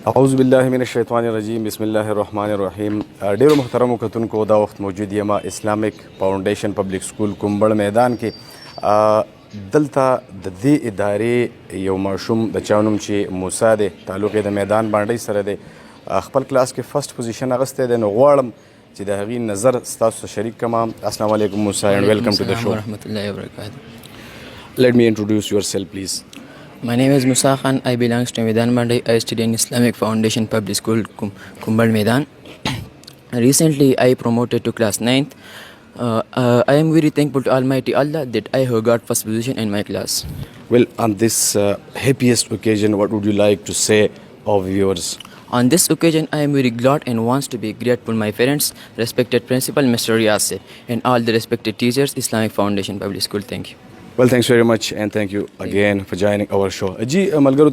اعوذ بالله من الشیطان الرجیم بسم الله الرحمن الرحیم. ډیرو محترمو کتونکو دا وخت موجود یم اسلامیک فاونډیشن پبلک سکول کومبړ میدان کې. دلته د دې ادارې یو ماشوم د چا نوم چې موسی دی، تعلق یې د میدان بانډۍ سره دی، خپل کلاس کې فرست پوزیشن اخیستی دی. نو غواړم چې د هغې نظر ستاسو سره شریک کړم. السلام علیکم موسی and welcome to the show. ورحمة الله وبركاته. Let me introduce yourself please. My name is Musa Khan. I belong to Medan Mandai. I study in Islamic Foundation Public School, Kumbal Medan. Recently, I promoted to class 9th. I am very thankful to Almighty Allah that I have got first position in my class. Well, on this happiest occasion, what would you like to say of viewers? On this occasion, I am very glad and wants to be grateful my parents, respected principal Mr. Riyase, and all the respected teachers, Islamic Foundation Public School. Thank you. Well, thanks very much and thank you again for joining our show. Ji मलगरू